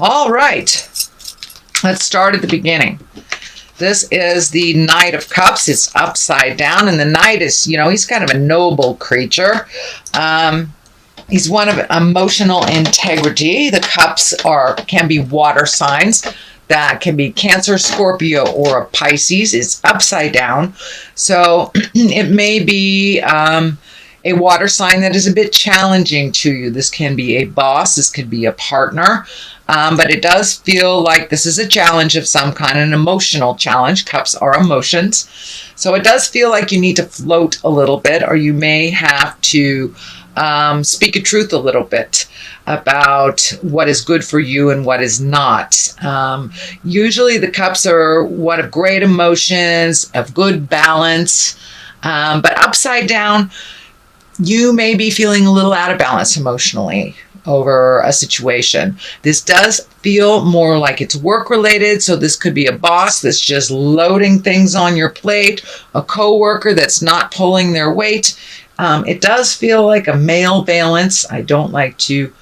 All right. Let's start at the beginning. This is the Knight of Cups. It's upside down, and the Knight is, he's kind of a noble creature. He's one of emotional integrity. The cups can be water signs. That can be Cancer, Scorpio, or a Pisces. It's upside down. So it may be a water sign that is a bit challenging to you. This can be a boss. This could be a partner. But it does feel like this is a challenge of some kind, an emotional challenge. Cups are emotions. So it does feel like you need to float a little bit, or you may have to speak a truth a little bit about what is good for you and what is not. Usually the cups are one of great emotions, of good balance, but upside down, you may be feeling a little out of balance emotionally over a situation. This does feel more like it's work related. So this could be a boss that's just loading things on your plate, a coworker that's not pulling their weight. It does feel like a male balance. I don't like to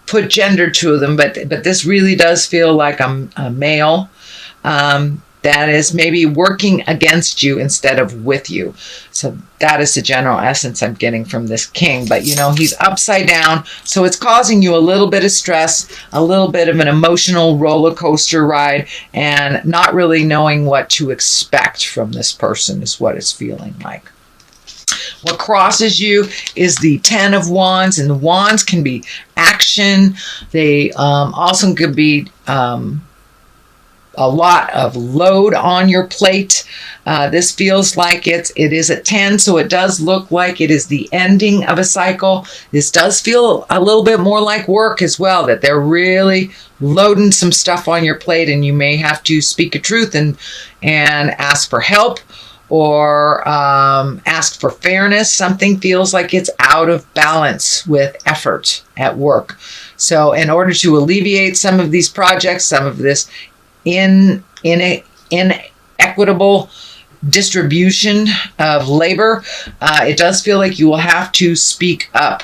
put gender to them, but this really does feel like a male that is maybe working against you instead of with you. So that is the general essence I'm getting from this king. But he's upside down, so it's causing you a little bit of stress, a little bit of an emotional roller coaster ride, and not really knowing what to expect from this person is what it's feeling like. What crosses you is the Ten of Wands, and the wands can be action. They also could be a lot of load on your plate. This feels like it is a 10, so it does look like it is the ending of a cycle. This does feel a little bit more like work as well, that they're really loading some stuff on your plate, and you may have to speak a truth and ask for help, or ask for fairness. Something feels like it's out of balance with effort at work. So in order to alleviate some of these projects, some of this inequitable distribution of labor, it does feel like you will have to speak up.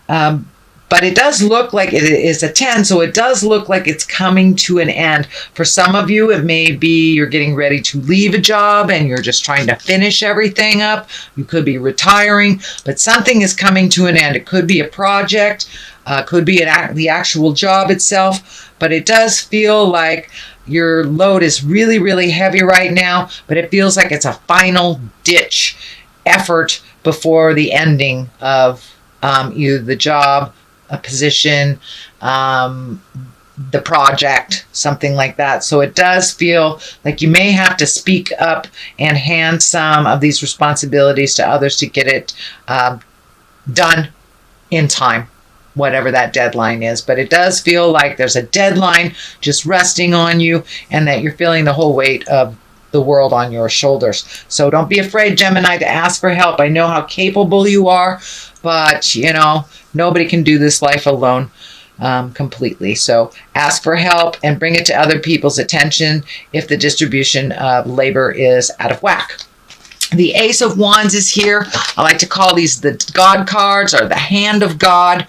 But it does look like it is a 10, so it does look like it's coming to an end. For some of you, it may be you're getting ready to leave a job and you're just trying to finish everything up. You could be retiring, but something is coming to an end. It could be a project, could be the actual job itself, but it does feel like your load is really, really heavy right now, but it feels like it's a final ditch effort before the ending of either the job, a position, the project, something like that. So it does feel like you may have to speak up and hand some of these responsibilities to others to get it done in time, whatever that deadline is. But it does feel like there's a deadline just resting on you, and that you're feeling the whole weight of the world on your shoulders. So don't be afraid, Gemini, to ask for help. I know how capable you are, but nobody can do this life alone completely. So ask for help and bring it to other people's attention if the distribution of labor is out of whack. The Ace of Wands is here. I like to call these the God cards, or the hand of God.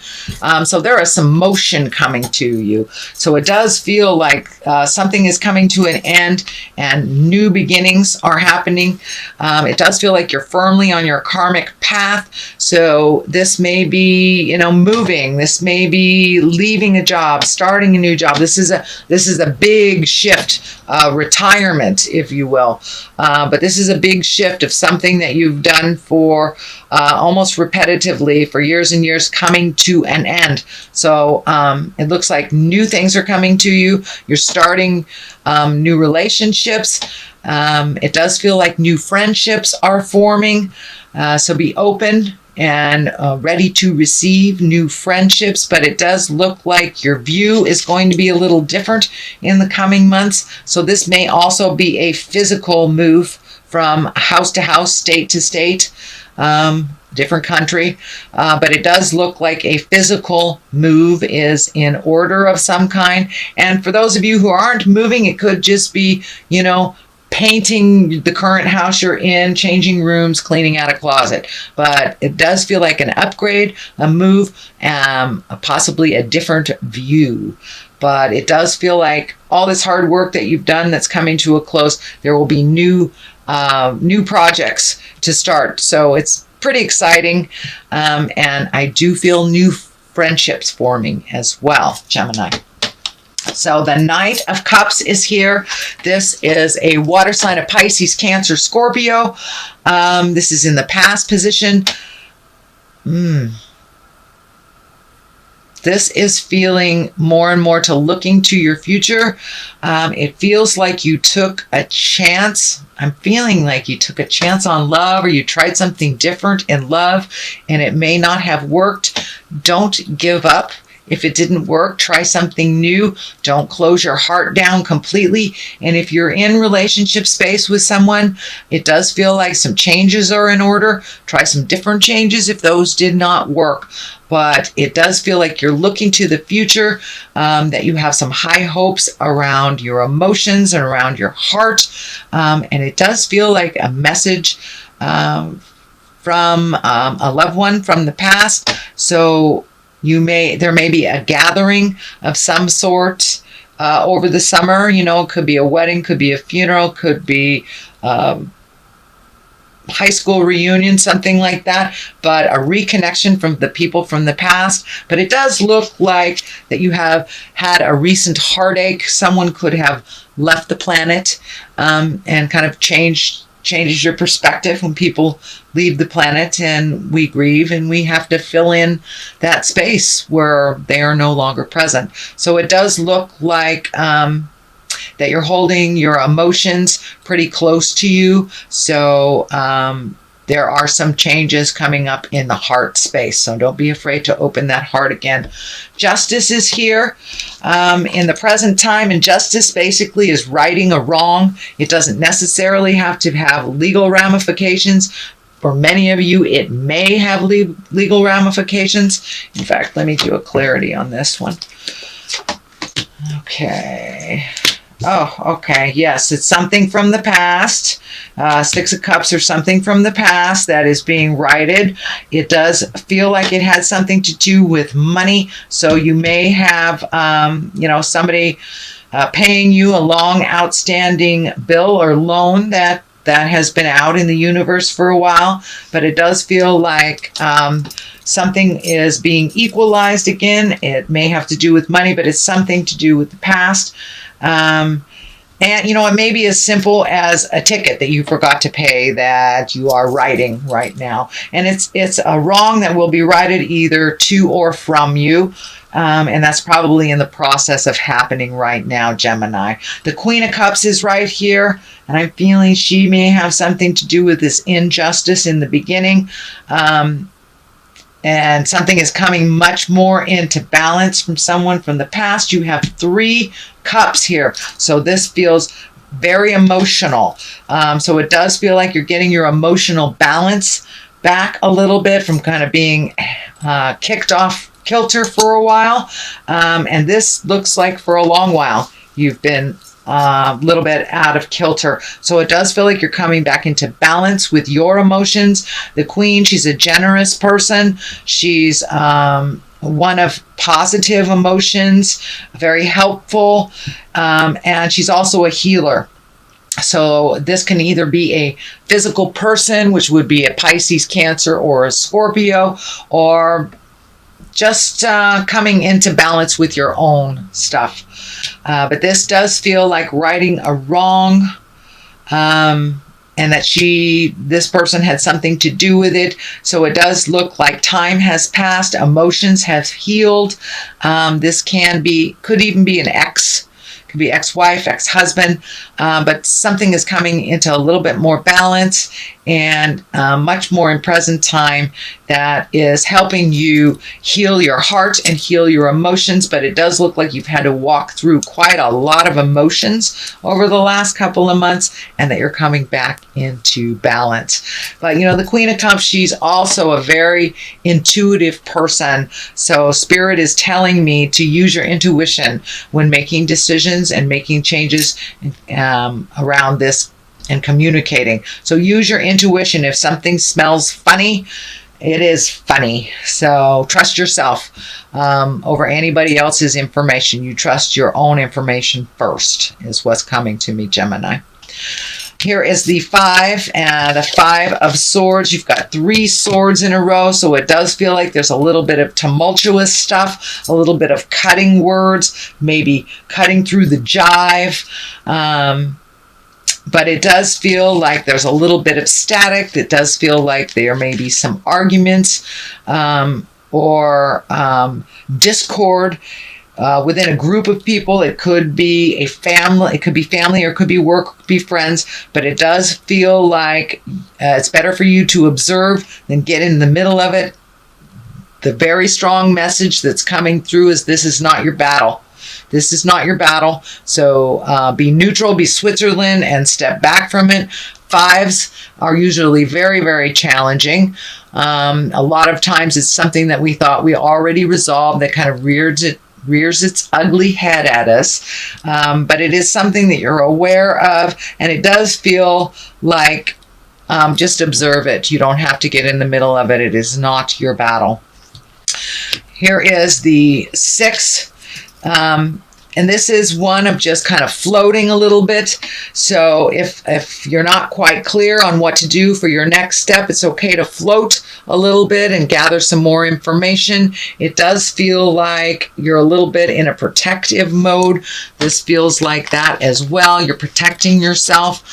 So there is some motion coming to you. So it does feel like something is coming to an end and new beginnings are happening. It does feel like you're firmly on your karmic path. So this may be, moving. This may be leaving a job, starting a new job. This is a big shift, retirement, if you will. But this is a big shift of something that you've done for almost repetitively for years and years, coming to an end. So it looks like new things are coming to you. You're starting new relationships. It does feel like new friendships are forming. So be open and ready to receive new friendships, but it does look like your view is going to be a little different in the coming months. So this may also be a physical move from house to house, state to state, different country, but it does look like a physical move is in order of some kind. And for those of you who aren't moving, it could just be, painting the current house you're in, changing rooms, cleaning out a closet. But it does feel like an upgrade, a move, possibly a different view. But it does feel like all this hard work that you've done that's coming to a close. There will be new projects to start. So it's pretty exciting. And I do feel new friendships forming as well, Gemini. So the Knight of Cups is here. This is a water sign of Pisces, Cancer, Scorpio. This is in the past position. This is feeling more and more to looking to your future. It feels like you took a chance. I'm feeling like you took a chance on love, or you tried something different in love and it may not have worked. Don't give up. If it didn't work, try something new. Don't close your heart down completely. And if you're in relationship space with someone, it does feel like some changes are in order. Try some different changes if those did not work. But it does feel like you're looking to the future, that you have some high hopes around your emotions and around your heart. And it does feel like a message from a loved one from the past. So there may be a gathering of some sort over the summer. You know, it could be a wedding, could be a funeral, could be high school reunion, something like that, but a reconnection from the people from the past. But it does look like that you have had a recent heartache. Someone could have left the planet and kind of changes your perspective when people leave the planet, and we grieve and we have to fill in that space where they are no longer present. So it does look like that you're holding your emotions pretty close to you. So there are some changes coming up in the heart space. So don't be afraid to open that heart again. Justice is here in the present time. And justice basically is righting a wrong. It doesn't necessarily have to have legal ramifications. For many of you, it may have legal ramifications. In fact, let me do a clarity on this one. Okay. Oh, okay. Yes, it's something from the past. Six of Cups or something from the past that is being righted. It does feel like it had something to do with money. So you may have, somebody paying you a long outstanding bill or loan that has been out in the universe for a while. But it does feel like something is being equalized again. It may have to do with money, but it's something to do with the past. And, it may be as simple as a ticket that you forgot to pay that you are righting right now. And it's a wrong that will be righted either to or from you. And that's probably in the process of happening right now, Gemini. The Queen of Cups is right here. And I'm feeling she may have something to do with this injustice in the beginning. And something is coming much more into balance from someone from the past. You have 3 cups here. So this feels very emotional. So it does feel like you're getting your emotional balance back a little bit from kind of being kicked off kilter for a while. And this looks like for a long while you've been a little bit out of kilter. So it does feel like you're coming back into balance with your emotions. The Queen, she's a generous person. She's one of positive emotions, very helpful, and she's also a healer. So this can either be a physical person, which would be a Pisces, Cancer, or a Scorpio, or just coming into balance with your own stuff. But this does feel like righting a wrong, and that this person had something to do with it. So it does look like time has passed, emotions have healed. This could even be an ex. Could be ex-wife, ex-husband, but something is coming into a little bit more balance and much more in present time that is helping you heal your heart and heal your emotions. But it does look like you've had to walk through quite a lot of emotions over the last couple of months, and that you're coming back into balance. But the Queen of Cups, she's also a very intuitive person. So Spirit is telling me to use your intuition when making decisions and making changes around this and communicating. So use your intuition. If something smells funny, it is funny. So trust yourself over anybody else's information. You trust your own information first, is what's coming to me, Gemini. Here is the 5 and the 5 of Swords. You've got 3 swords in a row, so it does feel like there's a little bit of tumultuous stuff, a little bit of cutting words, maybe cutting through the jive. But it does feel like there's a little bit of static. It does feel like there may be some arguments or discord within a group of people. It could be a family, it could be family, or it could be work, it could be friends, but it does feel like it's better for you to observe than get in the middle of it. The very strong message that's coming through is this is not your battle. This is not your battle. So be neutral, be Switzerland, and step back from it. 5s are usually very, very challenging. A lot of times it's something that we thought we already resolved that kind of rears its ugly head at us. But it is something that you're aware of, and it does feel like just observe it. You don't have to get in the middle of it. It is not your battle. Here is the 6. And this is one of just kind of floating a little bit. So if you're not quite clear on what to do for your next step, it's okay to float a little bit and gather some more information. It does feel like you're a little bit in a protective mode. This feels like that as well. You're protecting yourself.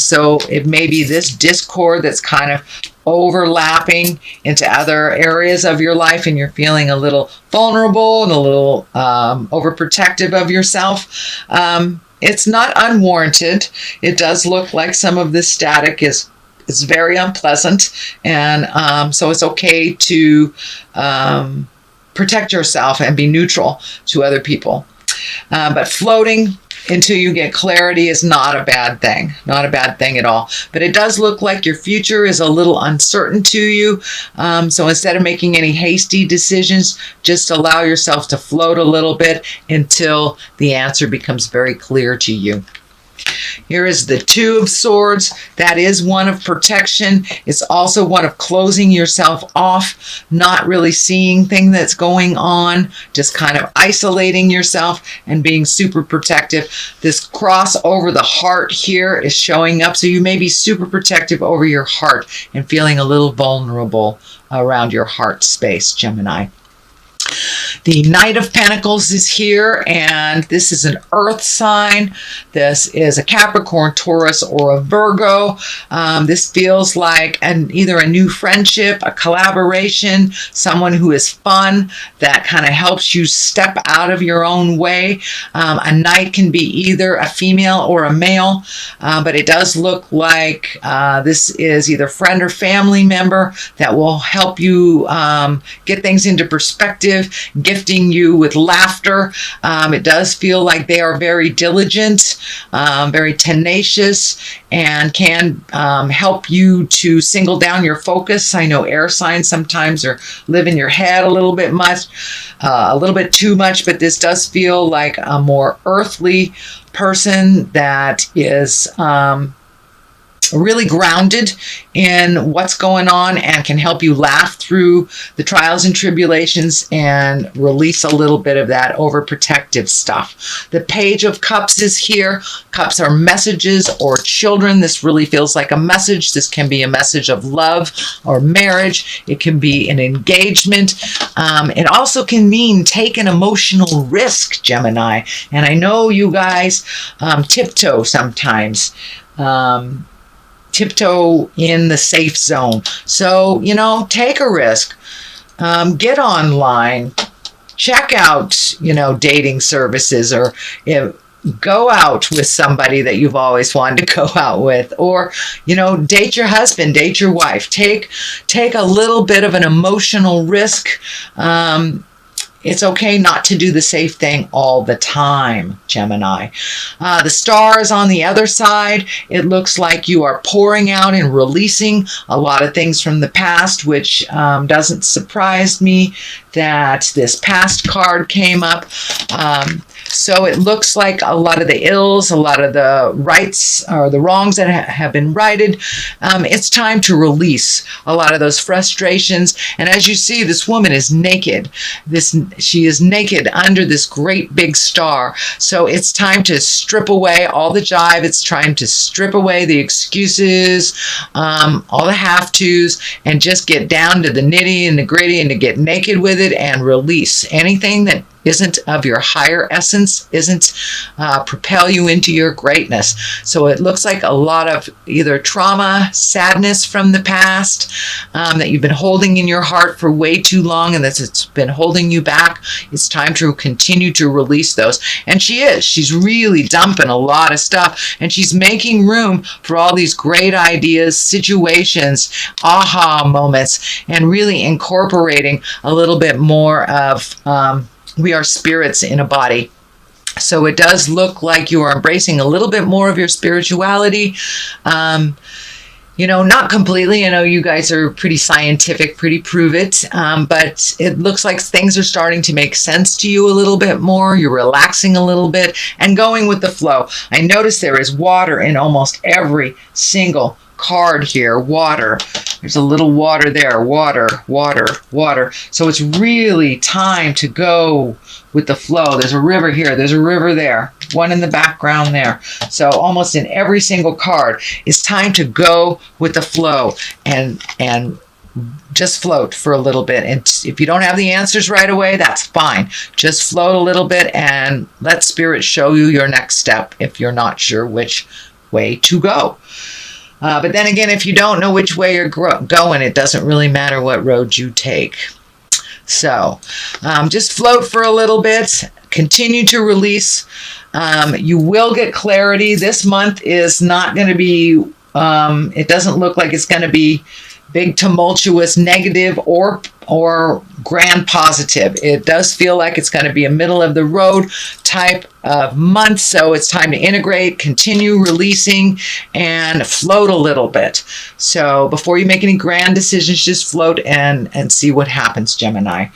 So it may be this discord that's kind of overlapping into other areas of your life, and you're feeling a little vulnerable and a little overprotective of yourself. It's not unwarranted. It does look like some of this static is very unpleasant, and so it's okay to protect yourself and be neutral to other people. But floating until you get clarity is not a bad thing. Not a bad thing at all. But it does look like your future is a little uncertain to you. So instead of making any hasty decisions, just allow yourself to float a little bit until the answer becomes very clear to you. Here is the 2 of Swords. That is one of protection. It's also one of closing yourself off, not really seeing things that's going on, just kind of isolating yourself and being super protective. This cross over the heart here is showing up. So you may be super protective over your heart and feeling a little vulnerable around your heart space, Gemini. The Knight of Pentacles is here, and this is an earth sign. This is a Capricorn, Taurus, or a Virgo. This feels like either a new friendship, a collaboration, someone who is fun, that kind of helps you step out of your own way. A knight can be either a female or a male, but it does look like this is either friend or family member that will help you get things into perspective, gifting you with laughter. It does feel like they are very diligent, very tenacious, and can help you to single down your focus. I know air signs sometimes live in your head a little bit too much, but this does feel like a more earthly person that is really grounded in what's going on and can help you laugh through the trials and tribulations and release a little bit of that overprotective stuff. The Page of Cups is here. Cups are messages or children. This really feels like a message. This can be a message of love or marriage. It can be an engagement. It also can mean take an emotional risk, Gemini. And I know you guys tiptoe sometimes. Tiptoe in the safe zone. So, take a risk. Get online. Check out, dating services, or go out with somebody that you've always wanted to go out with, or, date your husband, date your wife. Take a little bit of an emotional risk. It's okay not to do the safe thing all the time, Gemini. The Star is on the other side. It looks like you are pouring out and releasing a lot of things from the past, which doesn't surprise me that this past card came up. So it looks like a lot of the ills, a lot of the rights or the wrongs that have been righted. It's time to release a lot of those frustrations. And as you see, this woman is naked. She is naked under this great big star. So it's time to strip away all the jive. It's time to strip away the excuses, all the have-tos, and just get down to the nitty and the gritty and to get naked with it and release anything that isn't of your higher essence, isn't propel you into your greatness. So it looks like a lot of either trauma, sadness from the past that you've been holding in your heart for way too long, and it's been holding you back. It's time to continue to release those. And she's really dumping a lot of stuff, and she's making room for all these great ideas, situations, aha moments, and really incorporating a little bit more of we are spirits in a body. So it does look like you are embracing a little bit more of your spirituality. Not completely. I know you guys are pretty scientific, pretty prove it. But it looks like things are starting to make sense to you a little bit more. You're relaxing a little bit and going with the flow. I notice there is water in almost every single card here. Water. There's a little water there. Water, water, water. So it's really time to go with the flow. There's a river here. There's a river there. One in the background there. So almost in every single card, it's time to go with the flow and just float for a little bit. And if you don't have the answers right away, that's fine. Just float a little bit and let Spirit show you your next step if you're not sure which way to go. But then again, if you don't know which way you're going, it doesn't really matter what road you take. So just float for a little bit. Continue to release. You will get clarity. This month is not going to be, it doesn't look like it's going to be big, tumultuous, negative, or grand positive. It does feel like it's going to be a middle of the road type of month. So it's time to integrate, continue releasing, and float a little bit. So before you make any grand decisions, just float and see what happens, Gemini.